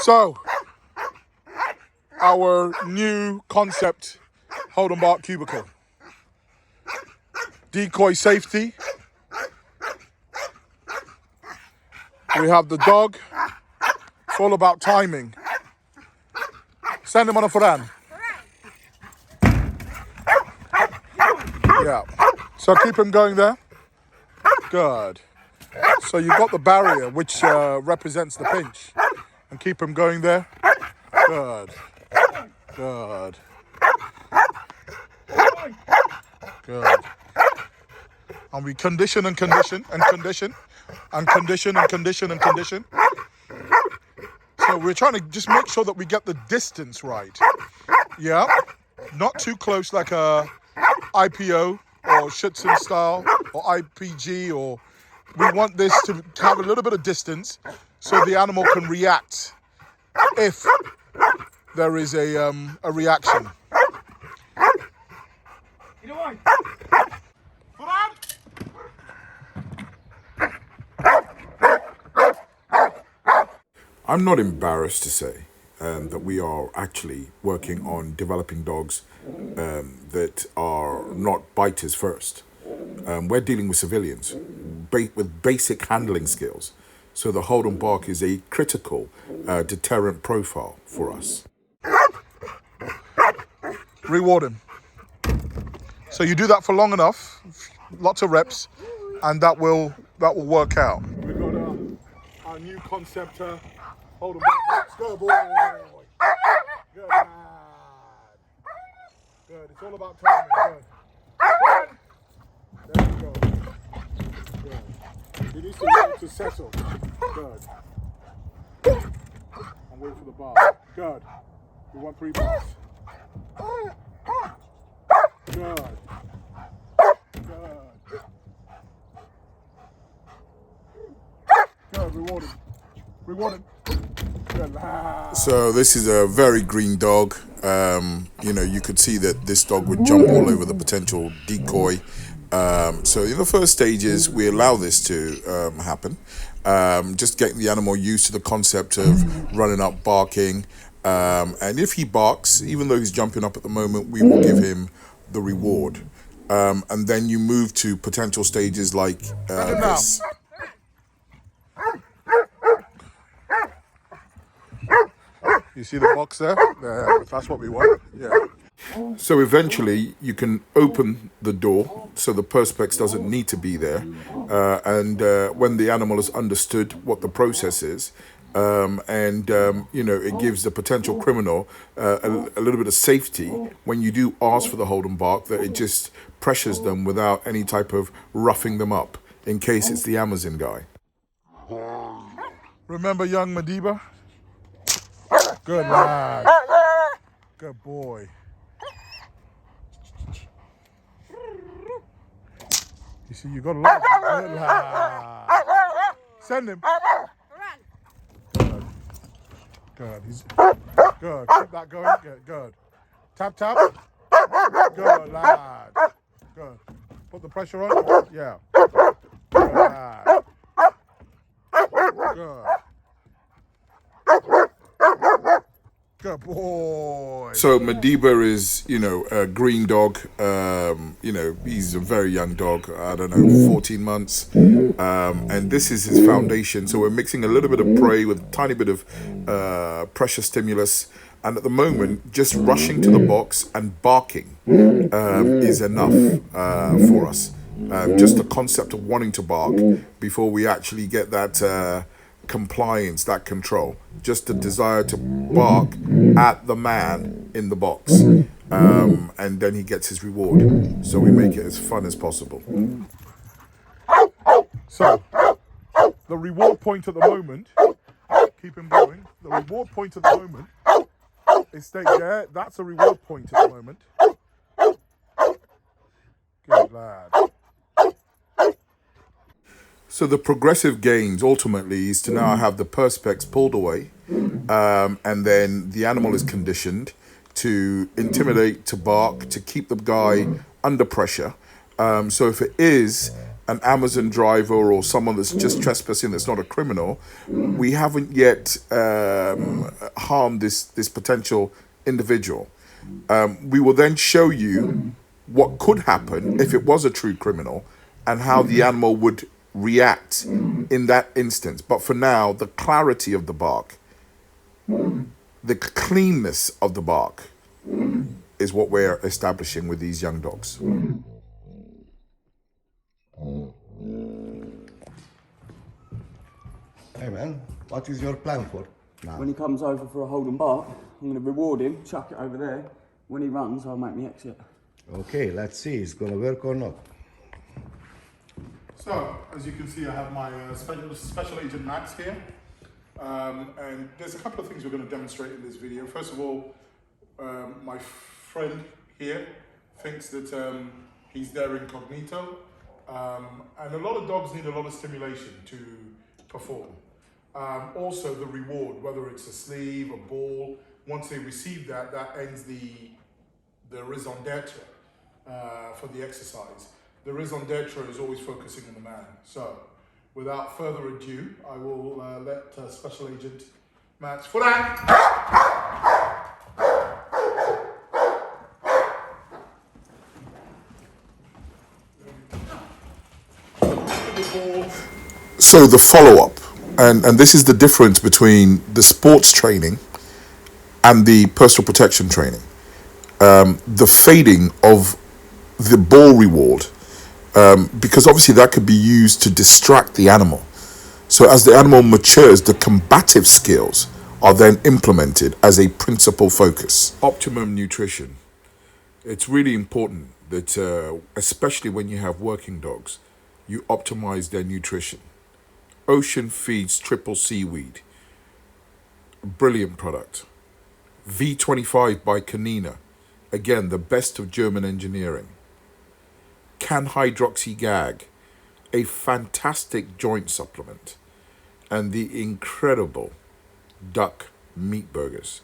So, our new concept, Hold&bark cubicle. Decoy safety. We have the dog. It's all about timing. Send him on a Furan. Yeah. So keep him going there. Good. So you've got the barrier, which represents the pinch. And keep him going there. Good. Good. Good. And we condition and condition and condition and condition and condition and condition. So we're trying to just make sure that we get the distance right. Yeah. Not too close like a IPO or Schützen style or IPG, or we want this to have a little bit of distance so the animal can react if there is a reaction. I'm not embarrassed to say that we are actually working on developing dogs that are not biters first. We're dealing with civilians with basic handling skills. So the Hold&bark is a critical deterrent profile for us. Reward him. So you do that for long enough, lots of reps, and that will work out. We've got our new concept, Hold&bark. Go, boy. Good, man. Good. It's all about timing. Good. There we go. Good. He needs to learn to settle. Good. And wait for the bar. Good. We want 3 bars. Good. Good. Good. Reward him. Reward him. Good. So this is a very green dog. You could see that this dog would jump all over the potential decoy. So in the first stages, we allow this to happen. Just getting the animal used to the concept of running up, barking. And if he barks, even though he's jumping up at the moment, we will give him the reward. And then you move to potential stages like this. You see the box there? That's what we want. Yeah. So eventually you can open the door so the perspex doesn't need to be there. And when the animal has understood what the process is, it gives the potential criminal a little bit of safety when you do ask for the Hold&bark, that it just pressures them without any type of roughing them up in case it's the Amazon guy. Remember young Madiba? Good lad. Good boy. You see, you got a lot. Good lad. Send him. Good. Good. He's good. Keep that going. Good. Tap, tap. Good lad. Good. Put the pressure on. Yeah. Good lad. Good. Good boy. So Madiba is, a green dog. He's a very young dog. I don't know, 14 months. And this is his foundation. So we're mixing a little bit of prey with a tiny bit of pressure stimulus. And at the moment, just rushing to the box and barking is enough for us. Just the concept of wanting to bark before we actually get that compliance, that control, just the desire to bark at the man in the box, and then he gets his reward. So we make it as fun as possible. So the reward point at the moment, keep him going. The reward point at the moment is stay there. That's a reward point at the moment. Good lad. So the progressive gains ultimately is to now have the perspex pulled away, and then the animal is conditioned to intimidate, to bark, to keep the guy under pressure. So if it is an Amazon driver or someone that's just trespassing that's not a criminal, we haven't yet harmed this potential individual. We will then show you what could happen if it was a true criminal and how the animal would react in that instance. But for now, the clarity of the bark, the cleanness of the bark is what we're establishing with these young dogs. Hey man, what is your plan for now? When he comes over for a hold and bark, I'm going to reward him, chuck it over there. When he runs, I'll make me exit. Okay, let's see, it's gonna work or not. So, as you can see, I have my special agent Max here. And there's a couple of things we're going to demonstrate in this video. First of all, my friend here thinks that he's there incognito. And a lot of dogs need a lot of stimulation to perform. Also the reward, whether it's a sleeve, a ball, once they receive that, that ends the raison d'etre for the exercise. The raison d'etre is always focusing on the man. So, without further ado, I will let Special Agent Max for that. So the follow-up, and this is the difference between the sports training and the personal protection training. The fading of the ball reward, because obviously that could be used to distract the animal. So as the animal matures, the combative skills are then implemented as a principal focus. Optimum nutrition. It's really important that, especially when you have working dogs, you optimize their nutrition. Ocean feeds triple seaweed. Brilliant product. V25 by Canina. Again, the best of German engineering. Can Hydroxy Gag, a fantastic joint supplement. And the incredible duck meat burgers.